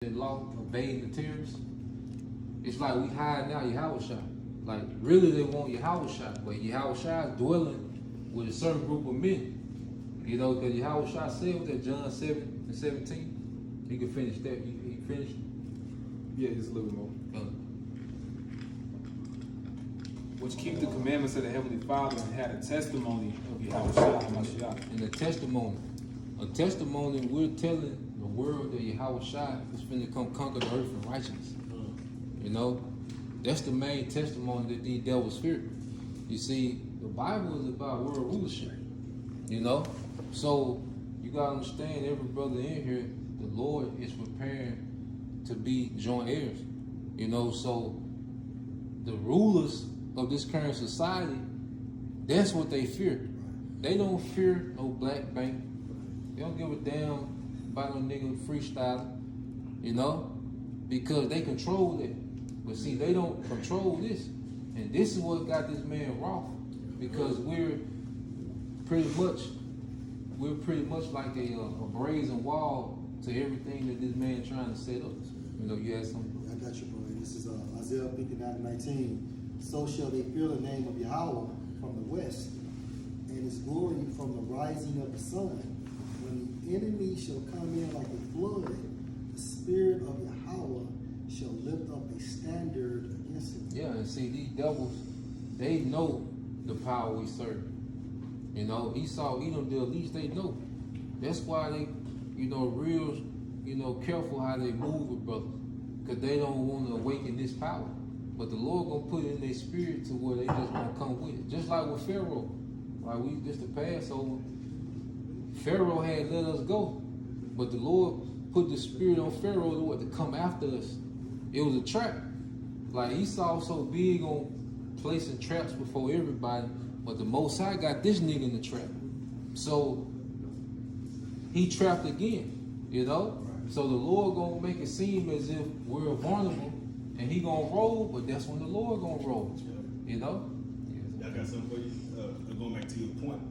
the law, obeying the terrorists. It's like we hiding out YAHAWASHI. Like, really they want YAHAWASHI, but YAHAWASHI is dwelling with a certain group of men. You know, because YAHAWASHI said that John 7:17. You can finish that. You finished? Yeah, just a little bit more. Which keep the commandments of the Heavenly Father and had a testimony of YAHAWASHI. And a testimony, we're telling the world that YAHAWASHI is finna come conquer the earth in righteousness. You know, that's the main testimony that these devils fear. You see, the Bible is about world rulership. You know, so you gotta understand, every brother in here, the Lord is preparing to be joint heirs. You know, so the rulers of this current society, that's what they fear. They don't fear no black bank. They don't give a damn about no nigga freestyling, you know, because they control it. But see, they don't control this. And this is what got this man wroth, because we're pretty much like a brazen wall to everything that this man trying to set up. You know, you had something? I got you, bro. This is Isaiah 59:19. So shall they fear the name of Yahweh from the west, and his glory from the rising of the sun. When the enemy shall come in like a flood, the spirit of Yahweh shall lift up a standard against him. Yeah, and see, these devils, they know the power we serve. You know, Esau, Edom, at least they know. That's why they, real, careful how they move with brothers, because they don't want to awaken this power. But the Lord gonna put it in their spirit to where they just gonna come with it. Just like with Pharaoh. Like the Passover, Pharaoh had let us go, but the Lord put the spirit on Pharaoh to come after us. It was a trap. Like Esau so big on placing traps before everybody, but the Most High got this nigga in the trap. So he trapped again, you know? So the Lord gonna make it seem as if we're vulnerable and he gonna roll, but that's when the Lord gonna roll, you know? I got something for you. Going back to your point,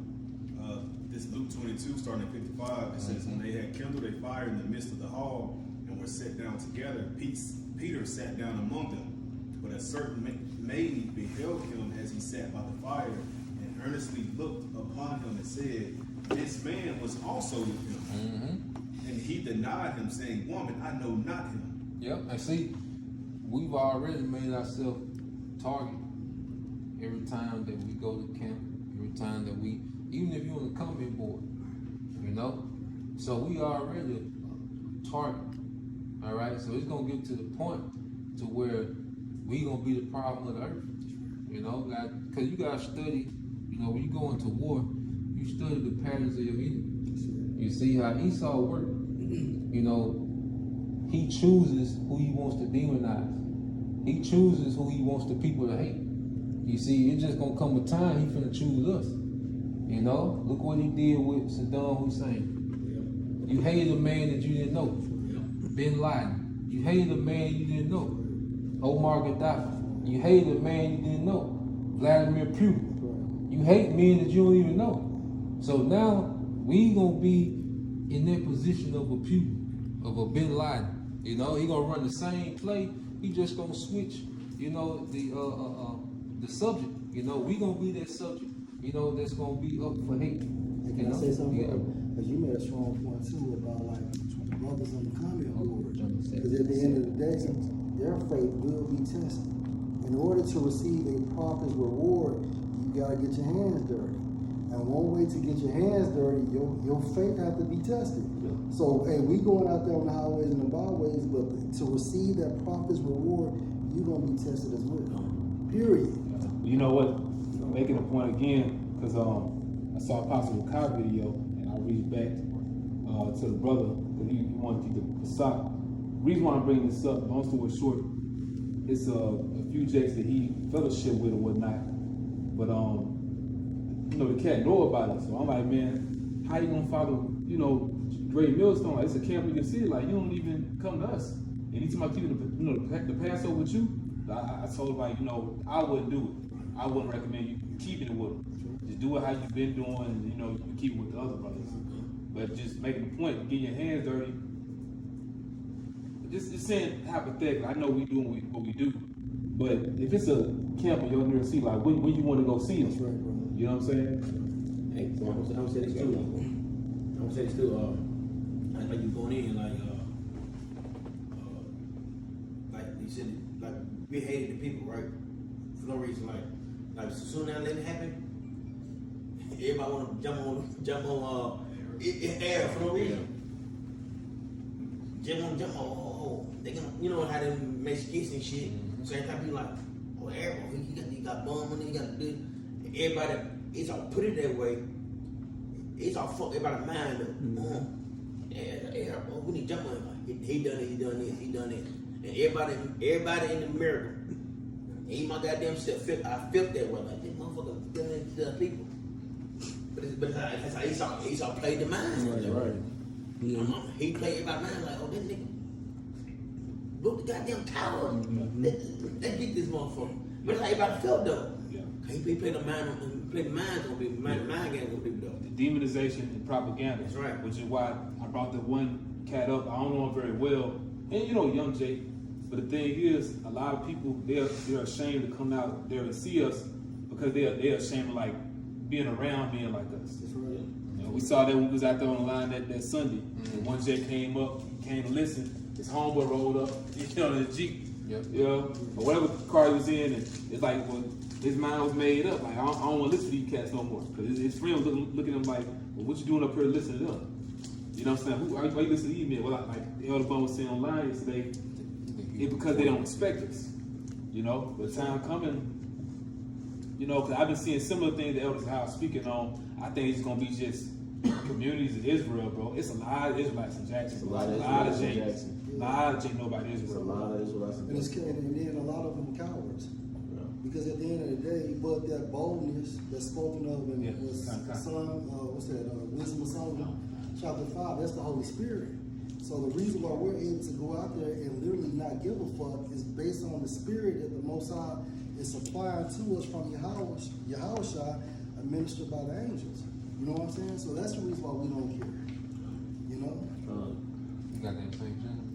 this Luke 22, starting at 55, it says, when they had kindled a fire in the midst of the hall and were set down together, Peter sat down among them. But a certain maid beheld him as he sat by the fire, and earnestly looked upon him and said, this man was also with him. And he denied him, saying, woman, I know not him. Yep, and see, we've already made ourselves target every time that we go to camp, every time that we, even if you're on the combat board, you know? So we already a target, all right? So it's gonna get to the point to where we gonna be the problem of the earth, you know? Because you gotta study, when you go into war, you study the patterns of your enemy. You see how Esau worked. He chooses who he wants to demonize. He chooses who he wants the people to hate. You see, it's just gonna come a time he finna choose us. Look what he did with Saddam Hussein. You hated a man that you didn't know. Bin Laden. You hated a man you didn't know. Omar Gaddafi. You hated a man you didn't know. Vladimir Putin. You hate men that you don't even know. So now we gonna be in that position of a Putin, of a Bin Laden. He gonna run the same play. He just gonna switch, the subject. We gonna be that subject, that's gonna be up for hate. And can I say something? Because you made a strong point too about like brothers on the comment board. Because at the end of the day, their faith will be tested. In order to receive a prophet's reward, you gotta get your hands dirty. And one way to get your hands dirty, your faith have to be tested. So, hey, we going out there on the highways and the byways, but to receive that prophet's reward, you're gonna be tested as well. Period. You know what? I'm making a point again, because I saw a Passover car video, and I reached back to the brother, because he wanted to get the sock. The reason why I'm bringing this up, long story short, it's a few jakes that he fellowship with or whatnot, but the cat know about it. So I'm like, man, how you gonna follow, Great Millstone? It's a camp in your city. Like, you don't even come to us. Anytime I keep the Passover with you, I told him, like, I wouldn't do it. I wouldn't recommend you keeping it with them. Just do it how you've been doing, and you keep it with the other brothers. But just making the point, getting your hands dirty. just saying hypothetically, I know we doing what we do, but if it's a camp in your near sea, like when you want to go see them, That's right, bro. you know what I'm saying? Hey, so I'm gonna say this too. I'm gonna say this too. Like you going in, like you said, like we hated the people, right? For no reason, like as soon as that happen, everybody want to jump on air for no reason. Jump on, they gonna, you know how they make skits and shit. Same time be like, oh, everybody, he got bum money, he got this. Everybody, it's all put it that way. It's all fuck everybody mind though. Yeah, oh, we need to jump on him. He done it, he done this, he done it. And everybody in America, ain't my goddamn self. I felt that way. Like this motherfucker done it to the people. But that's how Esau played the mind. Right. Yeah. He played everybody's mind like, oh, this nigga built the goddamn tower. Let's get this motherfucker. But that's how everybody felt though. Yeah. He played the mind on people, mind games on people though. The demonization and propaganda. That's right. Which is why I brought the one cat up. I don't know him very well, and you know, young Jay. But the thing is, a lot of people they're ashamed to come out there and see us because they're ashamed of like being around being like us. That's right. You know, we saw that when we was out there on the line that Sunday. And one Jay came to listen. His homeboy rolled up, you know, in the Jeep. Yep. You know, or whatever car he was in, and it's like, well, his mind was made up. Like, I don't want to listen to these cats no more. Because his friend was looking at him like, well, what you doing up here listening to them? You know what I'm saying? Why you listen to these men? Well, like the Elder Bun was saying online yesterday, it's because they don't respect us. You know, but time coming, you know, because I've been seeing similar things the Elders House speaking on. I think it's going to be just communities in Israel, bro. It's a lot of Israelites in Jackson. It's a lot of Israelites in in Jackson. Jackson. A lot of Jake nobody There's a Israel. lot of Israelites in And, Jackson. and then a lot of them cowards. Because at the end of the day, but that boldness that's spoken of in Yeah, Wisdom of Solomon, chapter 5, that's the Holy Spirit. So the reason why we're able to go out there and literally not give a fuck is based on the spirit that the Most High is supplying to us from YAHAWASHI, administered by the angels. You know what I'm saying? So that's the reason why we don't care. You know? You got that same channel?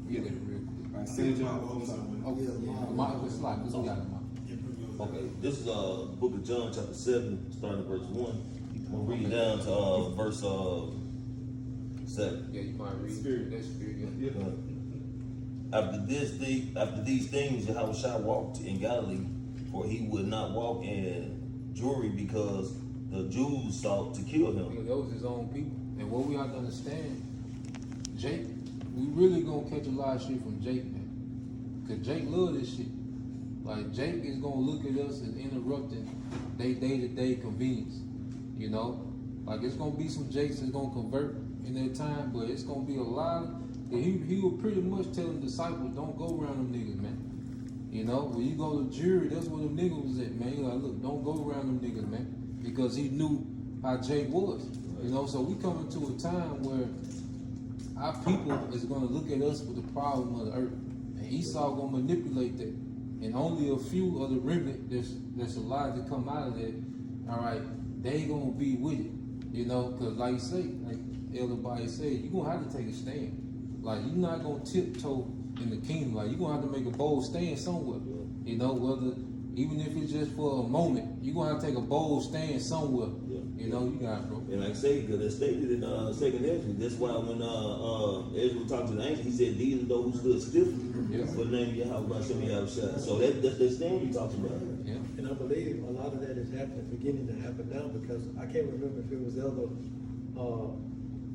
Yeah. Get it real quick. Right, St. John. Okay. Yeah, Mark, it's like this. We got it, Mark. Okay, this is Book of John, chapter 7, starting at verse 1. I'm gonna read down to verse 7. Yeah, you might read spirit. That spirit. Yeah. After these things, Yahawashi walked in Galilee, for he would not walk in Jewry because the Jews sought to kill him. Because those his own people. And what we have to understand, Jake, we really gonna catch a lot of shit from Jake, man. Cause Jake love this shit. Like Jake is gonna look at us as interrupting their day-to-day convenience. You know? Like it's gonna be some Jakes that's gonna convert in their time, but it's gonna be a lot of he will pretty much tell the disciples, don't go around them niggas, man. You know, when you go to jury, that's where them niggas was at, man. You like, look, don't go around them niggas, man. Because he knew how Jake was. You know, so we coming to a time where our people is gonna look at us with the problem of the earth. And Esau gonna manipulate that. And only a few of the remnant that's alive to come out of that, all right, they gonna be with it. You know, because like you say, like Elder Body said, you're gonna have to take a stand. Like, you're not gonna tiptoe in the kingdom. Like, you're gonna have to make a bold stand somewhere. You know, whether, even if it's just for a moment, you're gonna have to take a bold stand somewhere. You know, you got it, bro. And like I say, because it's stated in 2nd Ezra, that's why when Ezra talked to the angel, he said, these are those who stood still for the name of Yahweh, so that's the stand you're talking about. Yeah. And I believe a lot of that is happening, beginning to happen now, because I can't remember if it was Elder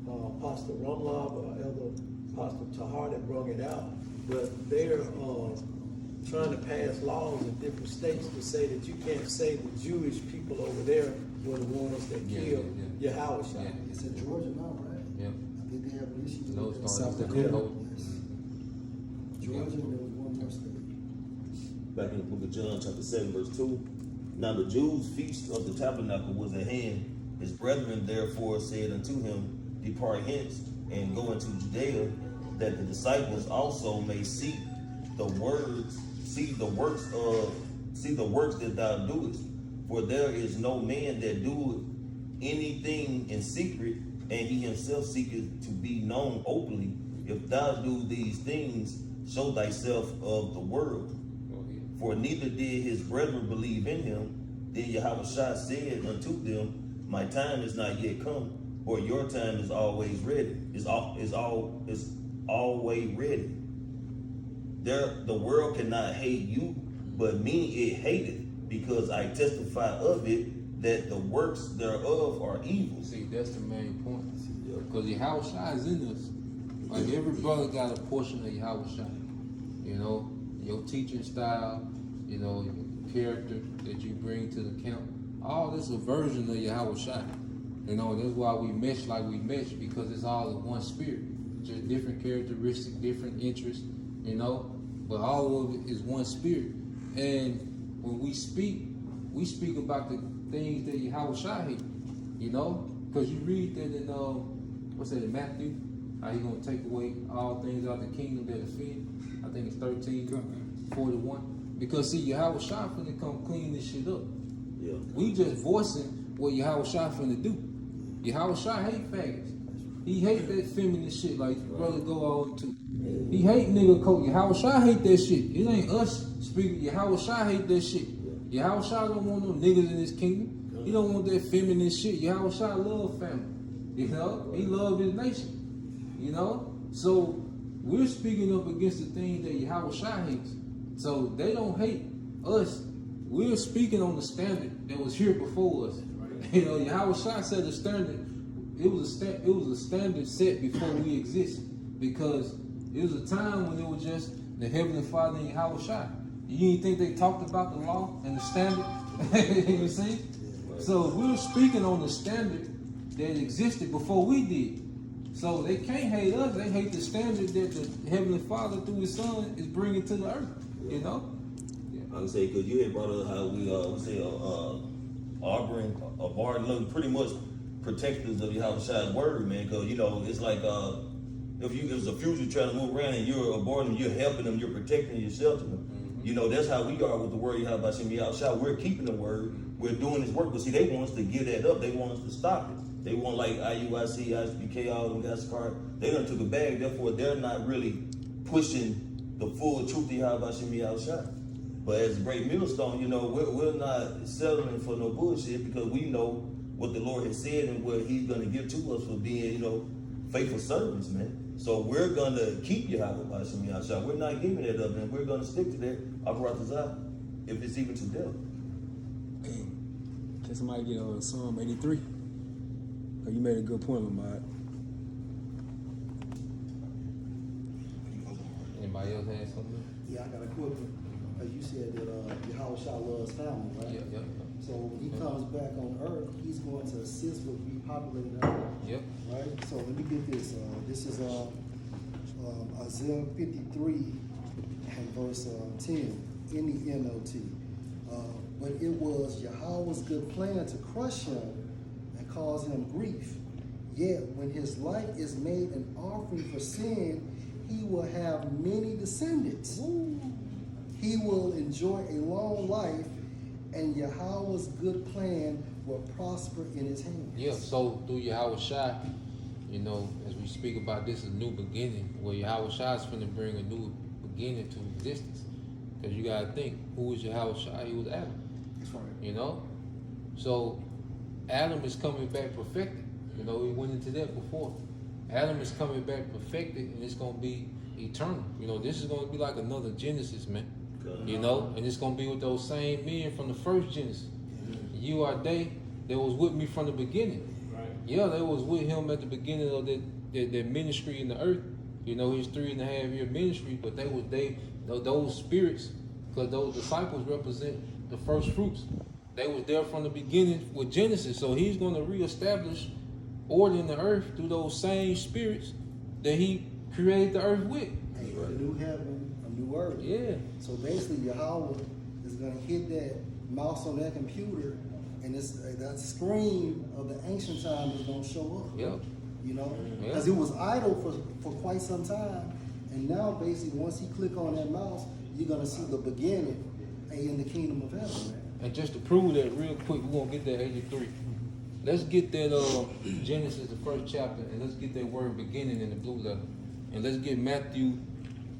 Apostle Rumlob or Elder Apostle Tahar that brought it out, but they're trying to pass laws in different states to say that you can't say the Jewish people over there were the ones that killed Yahawashi. Yeah. It's in Georgia now, right? Yeah. I think they have an issue Those with that. started South with the Dakota. code. Yes. Georgia, and there was one more state. Back in the book of John, chapter 7, verse 2. Now the Jews' feast of the tabernacle was at hand. His brethren therefore said unto him, depart hence and go into Judea, that the disciples also may see the works that thou doest. For there is no man that doeth anything in secret, and he himself seeketh to be known openly. if thou do these things, show thyself of the world. For neither did his brethren believe in him. Then Yahawashi said unto them, my time is not yet come, or your time is always ready. Is always ready. The world cannot hate you, but me it hateth, because I testify of it that the works thereof are evil. See, that's the main point. Because Yahawashi is in us. Like every brother got a portion of Yahawashi. You know, your teaching style, you know, your character that you bring to the camp. All this is a version of Yahawashi. You know, that's why we mesh like we mesh, because it's all in one spirit. Just different characteristics, different interests, you know, but all of it is one spirit. And when we speak about the things that Yahawashi hate, you know, because you read that in what's that in Matthew? How he gonna take away all things out of the kingdom that offend. I think it's 13:41. Because see, Yahawashi finna come clean this shit up. Yeah. We just voicing what Yahawashi finna do. Yahawashi hate faggots. He hate that feminine shit like brother go on to. He hate nigga coat. Yahawashi hate that shit. It ain't us speaking. Yahawashi hate that shit. Yahawashi don't want no niggas in his kingdom. He don't want that feminine shit. Yahawashi love family. You know? He love his nation. You know? So we're speaking up against the things that Yahawashi hates. So they don't hate us. We're speaking on the standard that was here before us. You know, Yahawashi set a standard. It was a standard set before we existed, because it was a time when it was just the Heavenly Father and Yahawashi. You didn't think they talked about the law and the standard? You see? So we're speaking on the standard that existed before we did. So they can't hate us. They hate the standard that the Heavenly Father through His Son is bringing to the earth. You know? I would say, because you had brought up how we say Barton, pretty much protectors of Yahawashi's word, man. Because you know, it's like if a fugitive trying to move around and you're aborting them, you're helping them, you're protecting, you're sheltering them. You know, that's how we are with the word Yahawashi. We're keeping the word, we're doing His work. But see, they want us to give that up. They want us to stop it. They want like IUIC, ISBK, all them guys card. They done took a bag. Therefore, they're not really pushing the full truth of Yahawashi. But as a great millstone, you know, we're not settling for no bullshit, because we know what the Lord has said and what He's going to give to us for being, you know, faithful servants, man. So we're going to keep Yahawashi. We're not giving that up, and we're going to stick to that, if it's even to death. Can somebody get Psalm 83? Oh, you made a good point, Lamar. Anybody else have something? Yeah, I got a quick one. You said that Yahawashi loves family, right? Yeah. So when He comes back on earth, He's going to assist with repopulating the earth. Yep. Right? So let me get this. This is Isaiah 53 and verse 10 in the NLT. But it was Yahweh's good plan to crush him and cause him grief. Yet when his life is made an offering for sin, he will have many descendants. He will enjoy a long life, and Yahweh's good plan will prosper in his hand. Yeah, so through Yahawashi, you know, as we speak about this, a new beginning, where Yahawashi is going to bring a new beginning to existence. Because you got to think, who was Yahawashi? He was Adam. That's right. You know? So Adam is coming back perfected. You know, we went into that before. Adam is coming back perfected, and it's going to be eternal. You know, this is going to be like another Genesis, man. You know, and it's going to be with those same men from the first Genesis. You are they that was with me from the beginning. Right. Yeah, they was with him at the beginning of that ministry in the earth. You know, his 3.5 year ministry, but those spirits, because those disciples represent the first fruits. They was there from the beginning with Genesis. So he's going to reestablish order in the earth through those same spirits that he created the earth with. A new heaven, a new earth. Yeah. So basically, Yahweh is going to hit that mouse on that computer, and that screen of the ancient time is going to show up. Yep. You know, Yeah. because it was idle for quite some time, and now basically once you click on that mouse, you're going to see the beginning in the kingdom of heaven, man. And just to prove that real quick, we're going to get that 83. Let's get that Genesis, the first chapter, and let's get that word beginning in the blue letter. and let's get Matthew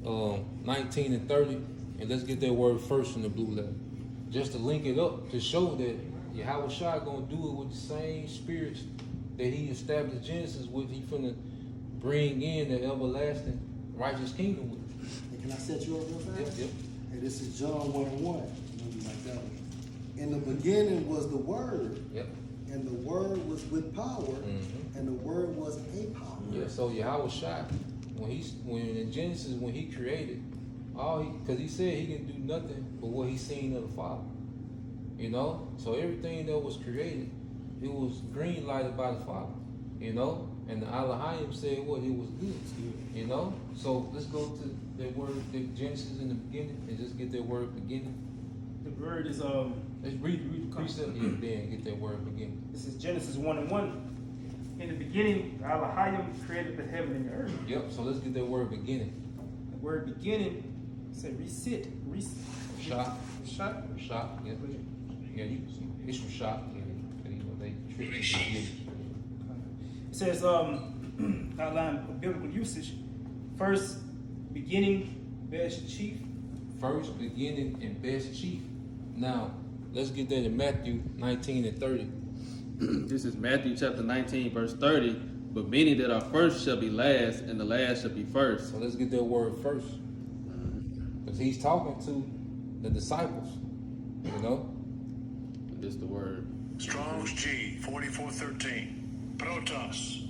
19 and 30, and let's get that word first in the blue letter. Just to link it up to show that YAHAWASHI gonna do it with the same spirits that he established Genesis with. He finna bring in the everlasting righteous kingdom with. And can I set you up real fast? Yep. Hey, this is John 1:1. Maybe like that one. In the beginning was the Word, Yep. and the Word was with power, Mhm. and the Word was a power. Yeah. So YAHAWASHI, when in Genesis when he created, because he said he can do nothing but what he seen of the Father. You know, so everything that was created, it was green lighted by the Father. You know, and the Elohim said what it was good. You know, so let's go to that word, the Genesis in the beginning, and just get that word beginning. The word is Let's read the precept here, then get that word beginning. this is Genesis 1:1. In the beginning, Elohim created the heaven and the earth. Yep. So let's get that word beginning. The word beginning say resit. Shot. Shot. Shot. Yeah. Yeah. It's from shot. Yeah. You know, they trick you. It says outline of biblical usage. First, beginning, best chief. First, beginning, and best chief. Now, let's get that in Matthew 19 and 30. This is Matthew chapter 19, verse 30. But many that are first shall be last, and the last shall be first. So let's get that word first. Because he's talking to the disciples, you know? This is the word. Strong's G 4413. Protos.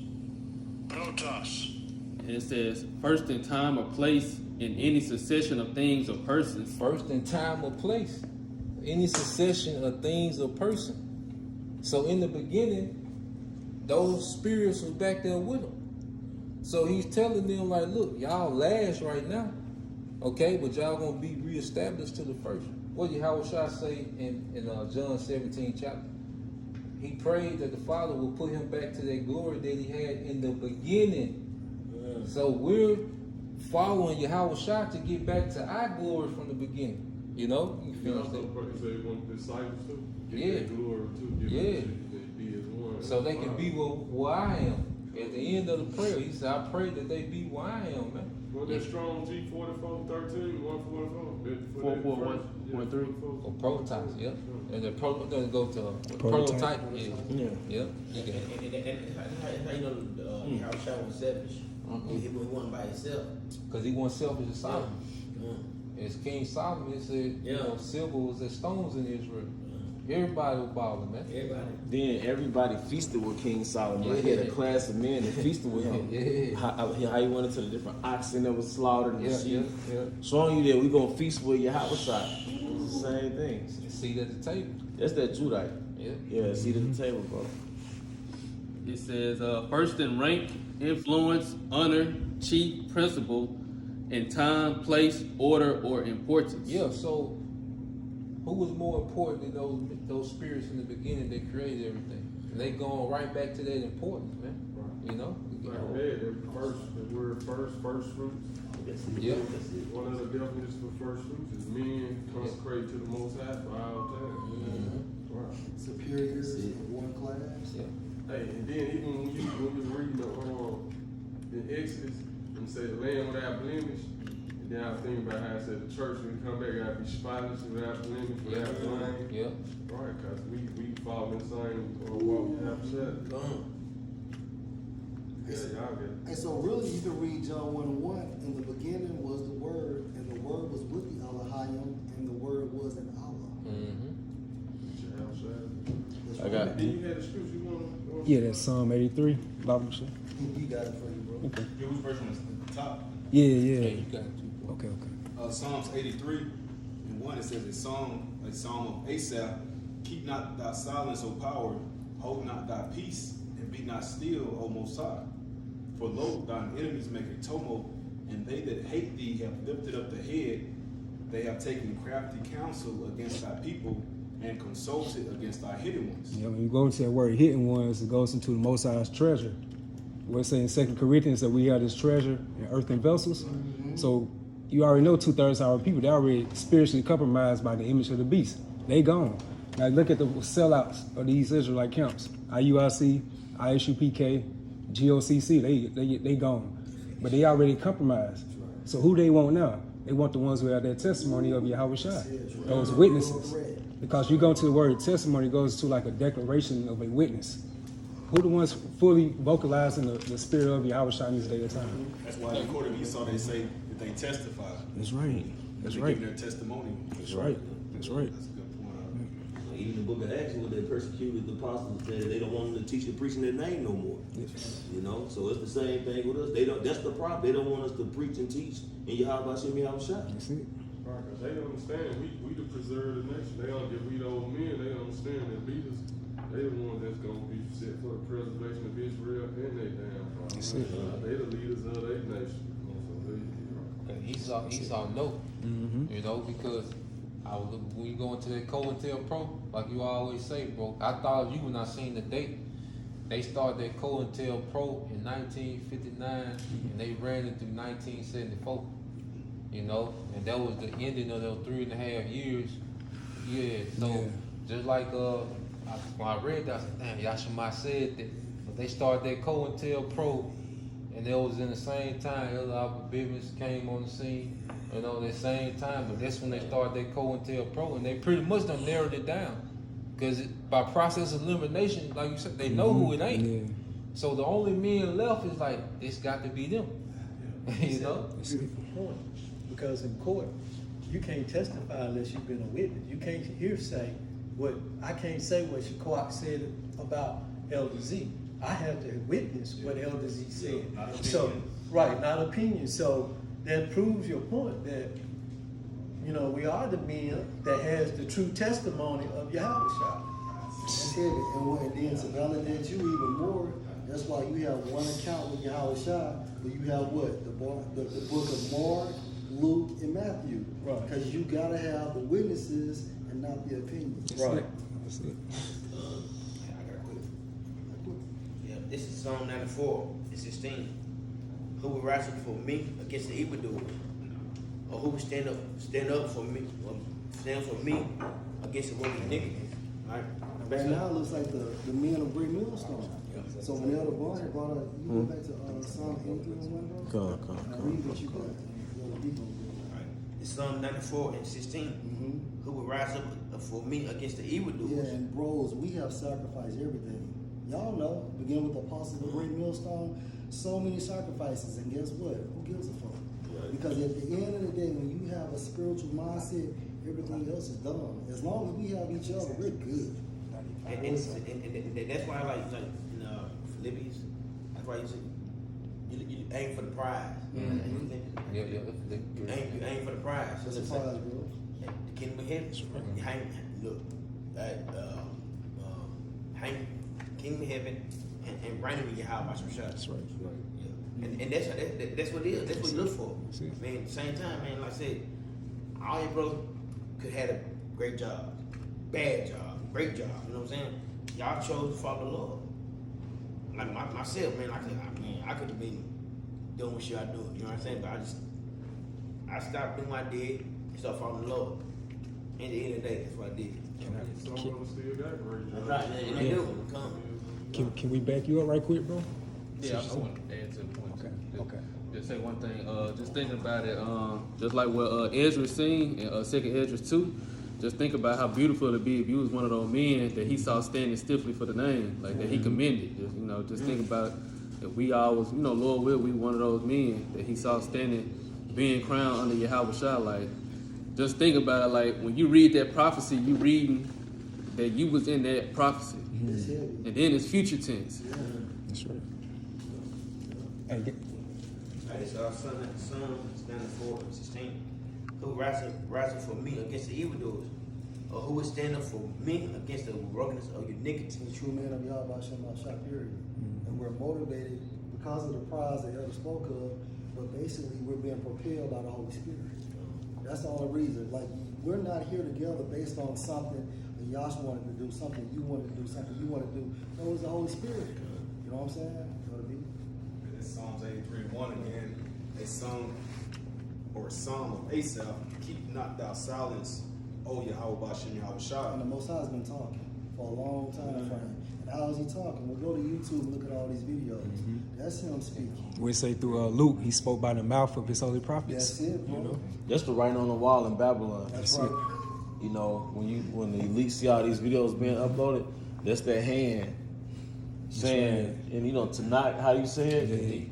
Protos. And it says, first in time or place in any succession of things or persons. First in time or place. Any succession of things or person. So in the beginning, those spirits were back there with him. So he's telling them like, look, y'all last right now. Okay, but y'all gonna be reestablished to the first. What did YAHAWASHI say in John 17 chapter? He prayed that the Father will put him back to that glory that he had in the beginning. So we're following YAHAWASHI to get back to our glory from the beginning. You know? You finish that. Yeah. Yeah. So they can be where I am. At the end of the prayer, he said, I pray that they be where I am, man. Well, that strong G 4413, 144. 441.3. Or prototypes, yeah. And the go to prototype. Yeah. Yeah. You got it. And how you know YAHAWASHI was selfish? He wasn't by himself. Because he wasn't selfish as Solomon. As King Solomon said, you know, silver was as stones in Israel. Everybody was balling, man. Everybody. Then everybody feasted with King Solomon. Like, he had a class of men that feasted with him. How he went into the different oxen that was slaughtered and the sheep. Showing you that we gonna feast with YAHAWASHI. It's the same thing. Seat at the table. That's that Judite. Yeah, seat at the table, bro. It says, first in rank, influence, honor, chief, principle, in time, place, order, or importance. Yeah, so who was more important than those spirits in the beginning that created everything? And they going right back to that importance, man. Right. You know? The word first fruits. Yeah. One of the definitions for first fruits is men consecrated to the Most High for all time. Right. Superiors in one class. Yeah. Hey, and then even when you read in Exodus, and say the land without blemish, and then I was thinking about how I said the church when we come back gotta be spotless, without blemish, without blame. Yeah. Right, cause we fall in the same walk we have said. Yeah, y'all get it. And so really you can read John 1:1. In the beginning was the Word, and the Word was with the Elohim, and the Word was an Allah. I got. Then you had the scripture you want. Yeah, that's Psalm 83. Bible shit. He got it for you, bro. Okay. Yeah, which version was the top? Yeah. You got it too. Okay. Psalms 83 and 1, it says a psalm of Asaph, keep not thy silence, O power, hold not thy peace, and be not still, O Most High. For lo, thine enemies make a tumult, and they that hate thee have lifted up the head. They have taken crafty counsel against thy people, and consulted against thy hidden ones. Yeah, when you go into that word hidden ones, it goes into the Most High's treasure. We're saying in 2 Corinthians that we have this treasure in earthen vessels. So you already know 2/3 of our people, they're already spiritually compromised by the image of the beast. They gone. Now look at the sellouts of these Israelite camps. IUIC, ISUPK, GOCC, they gone. but they already compromised. So who they want now? They want the ones who have that testimony of YAHAWASHI, those witnesses. Because you go to the word testimony, goes to like a declaration of a witness. Who the ones fully vocalizing the spirit of YAHAWASHI in this day of time? That's why in the court of Esau they say that they testify. That's right. That's They right. give their testimony. That's right. That's right. That's a good point. Even the book of Acts, when they persecuted the apostles, they don't want them to teach and preach in their name no more. You know, so it's the same thing with us. They don't. That's the problem. They don't want us to preach and teach in YAHAWASHI, YAHAWASHI. That's it. Right, because they understand we the preserve the nation. They don't get we the old men. They understand that leaders. They the ones that's gonna be set for the preservation of Israel and they damn problem. That's it. They the leaders of their nation. And Esau know, you know, because when you go into that COINTELPRO, like you always say, bro, I thought of you when I seen the date. They started that COINTELPRO in 1959, and they ran it through 1974. You know, and that was the ending of those 3.5 years. Yeah, so just like when I read that, I said, damn, Yashima said that. But they started that COINTELPRO, and it was in the same time other business came on the scene. You know, that same time, but that's when they started that COINTELPRO, and they pretty much done narrowed it down. Because by process of elimination, like you said, they know who it ain't. Yeah. So the only men left is like, it's got to be them. You know? That's a beautiful point. Because in court, you can't testify unless you've been a witness. You can't hearsay I can't say what Shaquat said about Elder Z. I have to witness what Elder Z said. So, right, not opinion. So that proves your point that, you know, we are the men that has the true testimony of YAHAWASHI. That's heavy. And then to validate you even more, that's why you have one account with YAHAWASHI, but you have what? The book of Mark, Luke, and Matthew. Right. Because you got to have the witnesses and not the opinions. Right. That's it. Yeah, I got a quick. Yeah, this is Psalm 94, and 16. Who will rise up for me against the evildoers? Or who will stand up for me against the work of iniquity? Right? Right now it looks like the men of Great Millstone. So when Elder Barnes brought up, you go back to Psalm 83 and 1. Come. Read what you got. It's Psalm 94 and 16. Who will rise up for me against the evildoers? Yeah, and bros, we have sacrificed everything. Y'all know, begin with the apostles of Great Millstone, so many sacrifices, and guess what? Who gives a fuck? Right. Because at the end of the day, when you have a spiritual mindset, everything else is done. As long as we have each other, we're good. And that's why I like in Philippians, that's why you say, you aim for the prize. Yeah. You aim for the prize. What's the prize, bro? The kingdom of heaven. You hang, look, hang kingdom of heaven and reign with YAHAWASHI. That's right. Yeah. And that's what it is. That's what you look for. Man, at the same time, man, like I said, all your brothers could have a great job, bad job, great job. You know what I'm saying? Y'all chose to follow the Lord. Like myself, man, I could have been doing what y'all doing. You know what I'm saying? But I stopped doing what I did and started following the Lord. In the end of the day, that's what I did. Some of them still got great. That's right. And they do. Come. Can we back you up right quick, bro? Yeah, I want to add to the point. Okay. Just say one thing. Just thinking about it. Just like what Ezra seen in 2nd Ezra 2. Just think about how beautiful it'd be if you was one of those men that he saw standing stiffly for the name, like that he commended. Just think about if we all was, Lord will, we one of those men that he saw standing, being crowned under YAHAWASHI. Like, just think about it. Like when you read that prophecy, you reading that you was in that prophecy, and then it's future tense. Yeah. That's right. It's Psalm 94 and 16. Who rise up for me against the evildoers? Or who will stand up for me against the brokenness of iniquity? The true man of YAHAWASHI, period. And we're motivated because of the prize that Elder spoke of, but basically we're being propelled by the Holy Spirit. That's the only reason. Like, we're not here together based on something that Yash wanted to do, something you wanted to do, something you want to do. No, it's the Holy Spirit. You know what I'm saying? You know what I mean? It's Psalms 83:1 again. A song or a psalm of Asaph. Keep not thou silence, O YAHAWASHI, And YAHAWASHI. the Most High has been talking. for a long time frame. And how is he talking? Well, go to YouTube and look at all these videos. That's him speaking. We say through Luke, he spoke by the mouth of his holy prophets. That's it, bro. You know? That's the writing on the wall in Babylon. That's right. You know, when the elites see all these videos being uploaded, that's their hand saying, and you know, tonight, how you say it?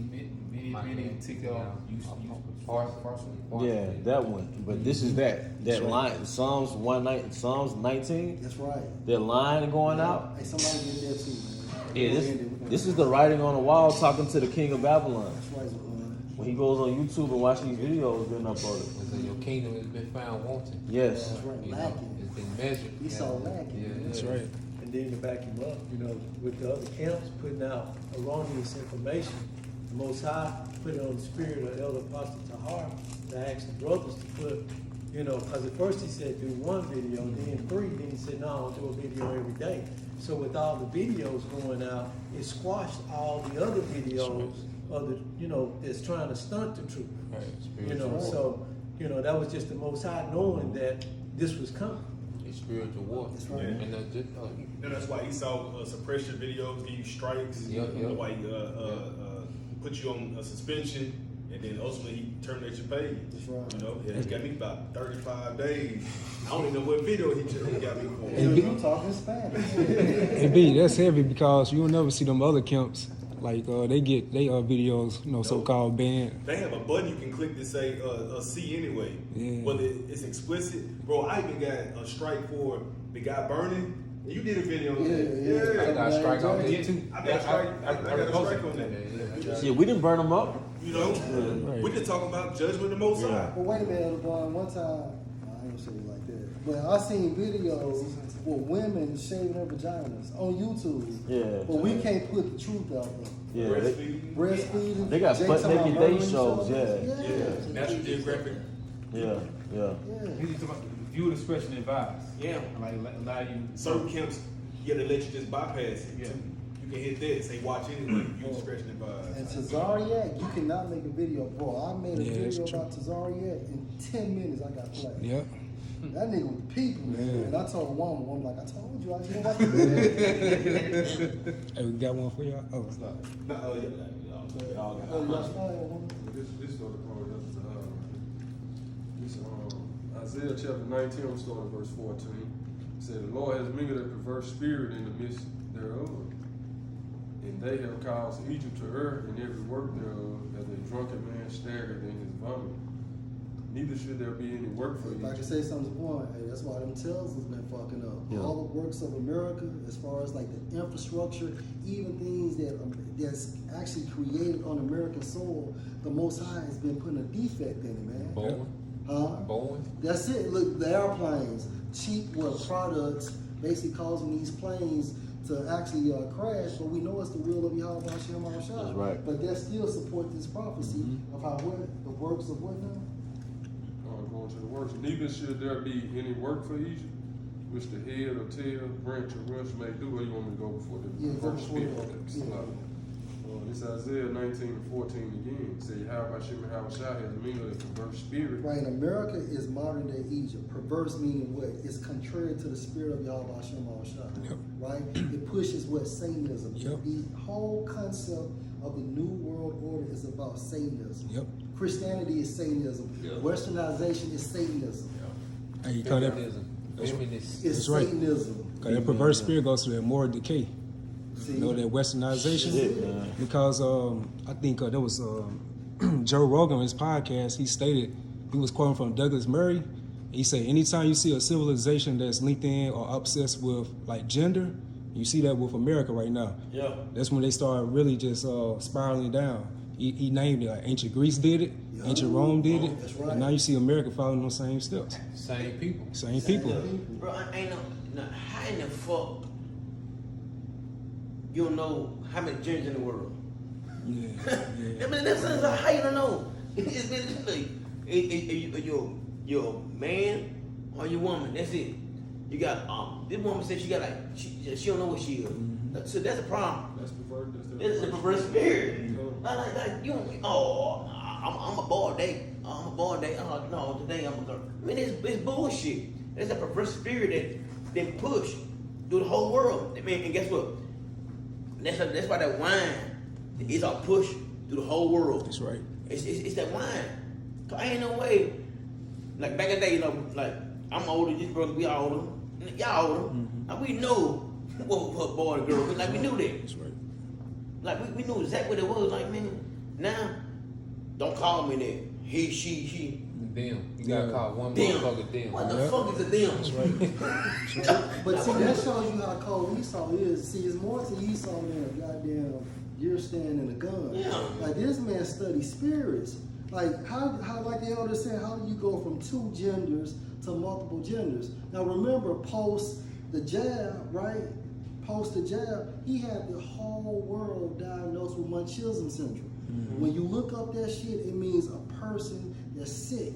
Yeah, that one. But this is that line, Psalms 19. That's right. That line going out. Hey, somebody get there too, man. Yeah, this is the writing on the wall talking to the king of Babylon. That's right, man. When he goes on YouTube and watch these videos being uploaded. So your kingdom has been found wanting. Yes. That's right. You know, Lacking. it's been measured. He saw lacking. Yeah, That's right. And then to back him up, you know, with the other camps putting out erroneous information, the Most High put it on the spirit of Elder Apostle Tahar to ask the brothers to put, you know, because at first he said do one video, then 3, then he said no, I'll do a video every day. So with all the videos going out, it squashed all the other videos of the, you know, that's trying to stunt the truth. Right. You know, so, you know, that was just the Most High knowing that this was coming. It's spiritual war. That's right. And And that's why Esau suppress your videos, give you strikes. Yep. That's why he put you on a suspension, and then ultimately he terminates your page. That's right. You know, it got me about 35 days. I don't even know what video he just got me for. And you talking Spanish. And B, that's heavy because you'll never see them other camps. Like they get they videos, you know, so-called banned. They have a button you can click to say C anyway. Yeah. Whether it's explicit. Bro, I even got a strike for the guy burning. You did a video on that. I got a strike on Yeah. it too. I got a strike on that. Yeah, we didn't burn them up. You know, Right. we're just talking about judgment the Most High. But wait a minute, LeBron. One time, I ain't gonna say it like that, but I seen videos with women shaving their vaginas on YouTube. Yeah. But we can't put the truth out there. Yeah, Breastfeeding. they got Jay butt talking naked about day murdering shows. shows. Yeah, National Geographic. Yeah. You just talk about viewer discretion advised. Yeah. Like allow you. Certain camps, yeah, they let you just bypass it. Yeah. You can hit that, say watch anyway. You discretion advised. And Tazariak, you cannot make a video, bro. I made a Yeah, video that's true. about Tazariak. In 10 minutes, I got played. Yep. That nigga was people, man. Yeah. And I told a woman, like, I told you, I didn't watch the video. Hey, we got one for y'all. Oh, it's not. Oh, you watched that, woman? This sort of part of this Isaiah chapter 19, I'm starting verse 14. It said, the Lord has mingled a perverse spirit in the midst thereof, and they have caused Egypt to err in every work thereof, as a drunken man staggered in his vomit. Neither should there be any work for If I Egypt. can say something to point, hey, that's why them tells has been fucking up. Yeah. All the works of America, as far as like the infrastructure, even things that's actually created on American soil, the Most High has been putting a defect in it, man. Boeing. Huh? Boeing. That's it. Look, the airplanes, cheap products, basically causing these planes to actually crash. But we know it's the will of YAHAWASHI. That's right. But that still support this prophecy of how the works of what now? Going to the works. Neither should there be any work for Egypt, which the head or tail, branch or rush may do. Or you want me to go before the Yeah, go first before spirit? that. It's Isaiah 19 and 14 again. It says, YAHAWASHI has mingled a perverse spirit. Right, America is modern day Egypt. Perverse meaning what? It's contrary to the spirit of YAHAWASHI. Yep. Right? It pushes what? Satanism. Yep. The whole concept of the New World Order is about Satanism. Yep. Christianity is Satanism. Westernization is Satanism. Hey, you call that? Feminist. It's That's right. Satanism. Cause that perverse spirit goes to that moral decay. See? You know, that westernization. Shit, man. Because I think there was Joe Rogan on his podcast. He stated, he was quoting from Douglas Murray. He said, anytime you see a civilization that's linked in or obsessed with like gender, you see that with America right now. Yeah. That's when they start really just spiraling down. He named it, like ancient Greece did it, ancient Rome did it, That's right. and now you see America following those same steps. Same people. Same people. Bro, I ain't no, how in the fuck you don't know how many genders in the world? Yeah, I mean, that's how you don't know. It's been like, you're a man or you woman. That's it. You got this woman said she got like she don't know what she is. So that's a problem. That's perverse. This is a perverse spirit. Like you don't. Oh, I'm a boy today. I'm a boy today. Oh no, today I'm a girl. I mean, it's bullshit. It's a perverse spirit that push through the whole world. I mean, and guess what? That's why that wine is all pushed through the whole world. That's right. It's that wine. Cause ain't no way. Like back in the day, you know, like I'm older, this brother, we all older, y'all older. Like we know what boy or girl. Like we knew that. That's right. Like we knew exactly what it was. Like man, now don't call me that. He, she. Them. You gotta call one Them. motherfucker them. What the fuck is a them? That's right. But see, that shows you how cold Esau is. See, it's more to Esau than a goddamn deer stand and a gun. Yeah. Like this man studies spirits. Like how like the elder said, how do you go from two genders to multiple genders? Now remember, post the jab, right? Post the jab, he had the whole world diagnosed with Munchausen syndrome. When you look up that shit, it means a person that's sick,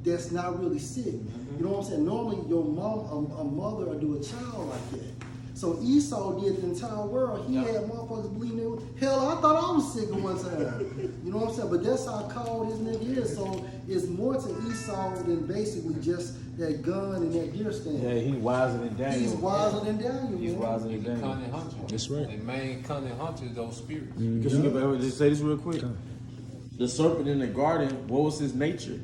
that's not really sick. You know what I'm saying? Normally your mom, a mother will do a child like that. So Esau did the entire world. He had motherfuckers believing it was, hell, I thought I was sick at one time. You know what I'm saying? But that's how cold this nigga is. So it's more to Esau than basically just that gun and that deer stand. Yeah, he wiser than Daniel. He's wiser than Daniel. He's man. wiser than Daniel. Cunning hunter. That's right. The main cunning hunter is those spirits. Because you can just say this real quick. The serpent in the garden, what was his nature?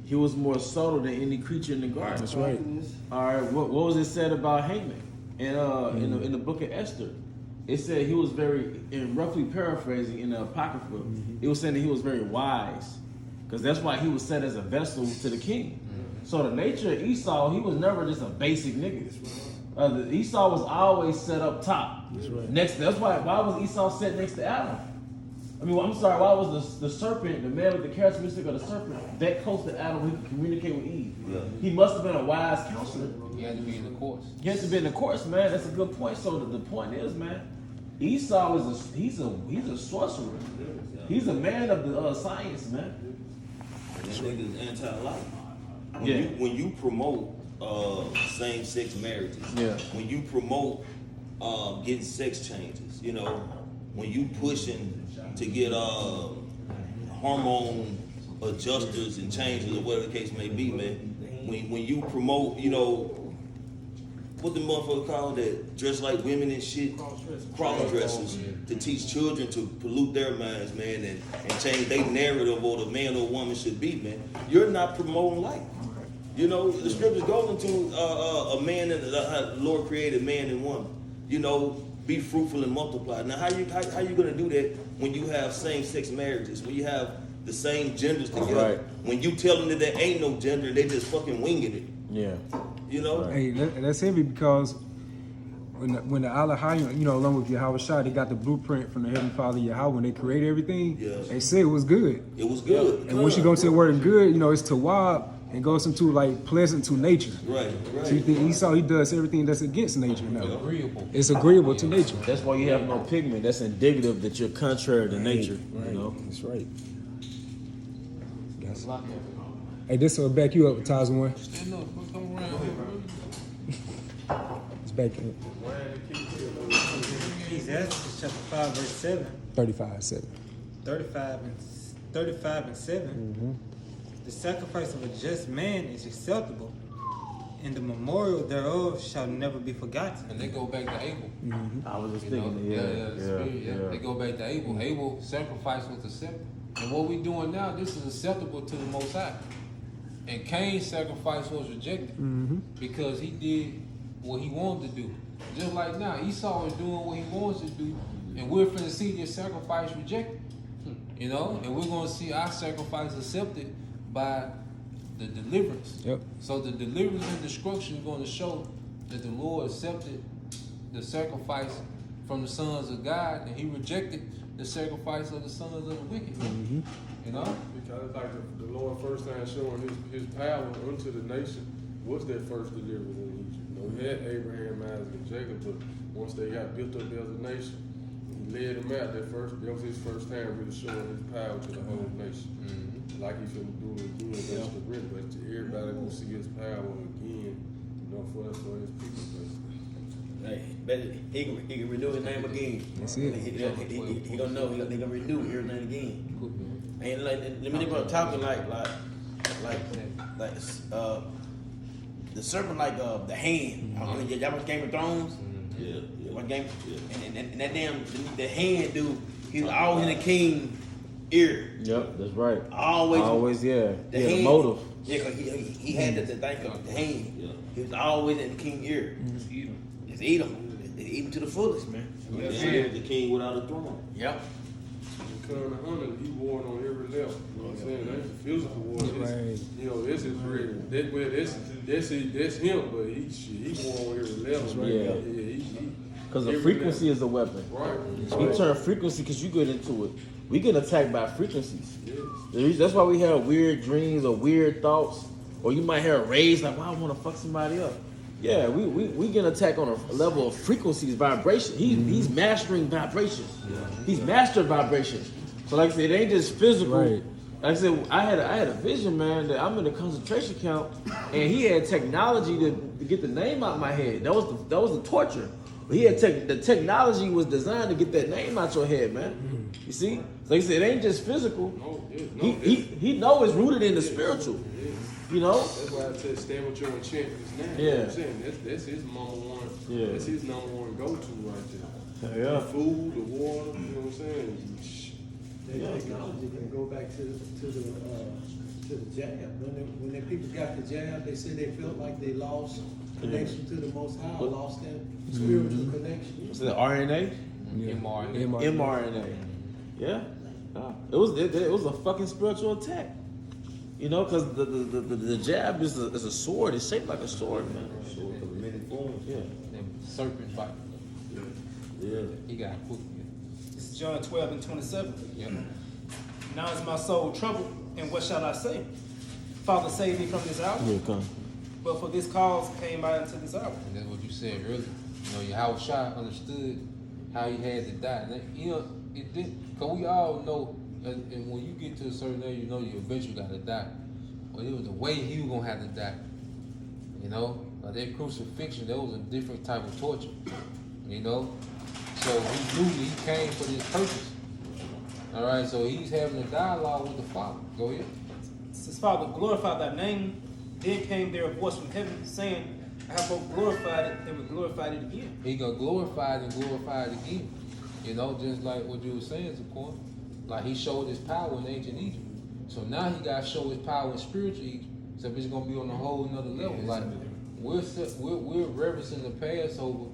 He was more subtle than any creature in the garden. That's right. All right, what was it said about Haman? And in the book of Esther, it said he was very, in roughly paraphrasing in the Apocrypha, it was saying that he was very wise. Because that's why he was set as a vessel to the king. So the nature of Esau, he was never just a basic nigga. Esau was always set up top. That's right. That's why was Esau set next to Adam? I mean, I'm sorry, why was the serpent, the man with the characteristic of the serpent, that close to Adam who could communicate with Eve? Yeah. He must have been a wise counselor. He had to be in the course. He has to be in the course, man. That's a good point. So the point is, man, Esau is he's a sorcerer. He's a man of the science, man. And that nigga is anti-life. Yeah. When you promote same-sex marriages, Yeah. when you promote getting sex changes, you know, when you pushing to get hormone adjusters and changes or whatever the case may be, man. When you promote, you know, what the motherfucker call that, dress like women and shit, cross-dressers, to teach children to pollute their minds, man, and change their narrative of what a man or woman should be, man. You're not promoting life. You know, the scriptures go into a man and the Lord created man and woman. You know, be fruitful and multiply. Now, how you gonna do that when you have same-sex marriages, when you have the same genders together? Right. When you tell them that there ain't no gender, they just fucking winging it. Yeah. You know? Hey, that's heavy because when the YAHAWASHI, you know, along with YAHAWASHI, they got the blueprint from the Heavenly Father Yahweh when they created everything. Yeah. They said it was good. It was good. And once you go to the word good, you know, it's tawab and goes into like pleasant to nature. Right. So you think Esau, he does everything that's against nature. No. Agreeable. It's agreeable to nature. That's why you have no pigment. That's indicative that you're contrary to nature. Right. You know? That's right. That's like that. Hey, this will back you up with Taz one. Stand up. Come around. It's back up. Ecclesiastes chapter 5, verse 7. 35:7. 35 and 7. The sacrifice of a just man is acceptable, and the memorial thereof shall never be forgotten. And they go back to Abel. I was just You know? thinking, The spirit, They go back to Abel. Abel sacrifice was accepted. And what we doing now, this is acceptable to the Most High. And Cain's sacrifice was rejected because he did what he wanted to do. Just like now, Esau is doing what he wants to do, and we're finna see this sacrifice rejected. You know, and we're gonna see our sacrifice accepted by the deliverance. Yep. So the deliverance and destruction is going to show that the Lord accepted the sacrifice from the sons of God, and He rejected the sacrifice of the sons of the wicked. You know. Because like the Lord first time showing his power unto the nation was that first deliverance in Egypt. You know, we had Abraham, Isaac, and Jacob, but once they got built up as a nation, He led them out. That was his first time really showing his power to the whole nation. Like He's going to do it against the British, but everybody gonna see His power again. You know, for His people. Hey, but he can renew his name again. That's it. He gonna know. He gonna renew everything again. And like, let me go talking like the serpent, like the hand. Y'all watch Game of Thrones. One game, and that damn the hand dude, he was always in the king ear. Yep, that's right. Always, yeah. The Yeah, the hand, motive. Yeah, cause he had the thing of the hand. Yeah. He was always in the king ear. Just eat 'em. Just eat him. They eat him to the fullest, man. Yeah, the king without a throne. Yep. Kind of hunter, he wore it on every level. You know what I'm saying? That's a physical war. Right. You know, this is real. That's him, but he wore on every level. right. Yeah. Because the Every frequency level. is a weapon. Right. We turn frequency because you get into it. We get attacked by frequencies. Yes. That's why we have weird dreams or weird thoughts. Or you might hear a rage like, wow, I want to fuck somebody up. Yeah, we get attacked on a level of frequencies, vibration. He's mastering vibrations. He's mastered vibrations. So like I said, it ain't just physical. Right. Like I said, I had a vision, man, that I'm in a concentration camp, and he had technology to get the name out of my head. That was the torture. But he had the technology was designed to get that name out your head, man. You see? So like I said, it ain't just physical. He know it's rooted in the spiritual. You know? That's why I said stand with your enchantments now. Yeah. You know what I'm saying? That's his number one. Yeah. That's his number one go-to right there. Yeah. The food, the water, you know what I'm saying? Their technology can go back to the jab. When the people got the jab, they said they felt like they lost connection to the Most High, lost that spiritual connection. Was it RNA? mRNA. Yeah. It was a fucking spiritual attack. You know, because the jab is a sword. It's shaped like a sword, man. Sword of many forms. Yeah. Them serpent bite. Yeah. He got hooked. This is John 12:27. Yeah. Now is my soul troubled, and what shall I say? Father, save me from this hour. Here it come. But for this cause came I into this hour. And that's what you said earlier. You know, YAHAWASHI understood how he had to die. And you know, it did, because we all know, and when you get to a certain age, you know you eventually got to die. But it was the way he was going to have to die. You know, like that crucifixion, that was a different type of torture. You know? So he knew that he came for this purpose. All right, so he's having a dialogue with the Father. Go ahead. Says, Father, glorify thy name. Then came there a voice from heaven saying, I have both glorified it and will glorify it again. He gonna glorify it and glorify it again. You know, just like what you were saying, Zaquan. Like he showed his power in ancient Egypt. So now he got to show his power in spiritual Egypt. So it's going to be on a whole nother level. Like we're reverencing the Passover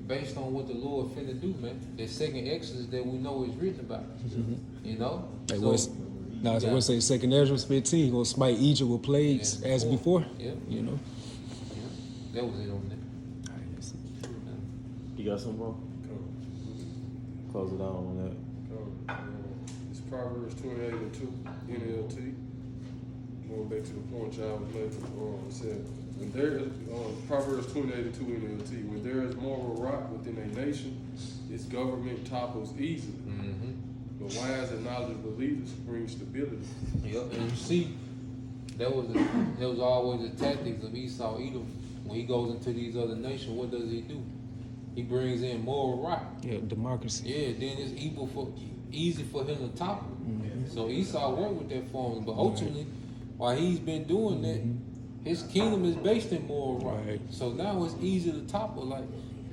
based on what the Lord finna do, man. The second Exodus that we know is written about. You know? Like so, we'll say second Ezra 15, gonna smite Egypt with plagues as before. Yeah. You know? Yeah. That was it on that. You got some more? Close it out on that. It's Proverbs 28:2, NLT. Going back to the point y'all was making, it said, when there is, Proverbs 28:2 NLT, when there is moral rot within a nation, its government topples easily. But wise and knowledgeable leaders bring stability. Yep, and you see, that was always the tactics of Esau Edom. When he goes into these other nations, what does he do? He brings in moral rot. Yeah, democracy. Yeah, then it's easy for him to topple. So Esau worked with that formula, but ultimately, while he's been doing that, his kingdom is based in moral rot. Right. So now it's easy to topple. Like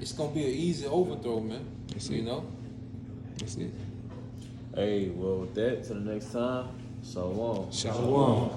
it's gonna be an easy overthrow, man. You know. That's it. Hey, well, with that, till the next time, shalom. Shalom.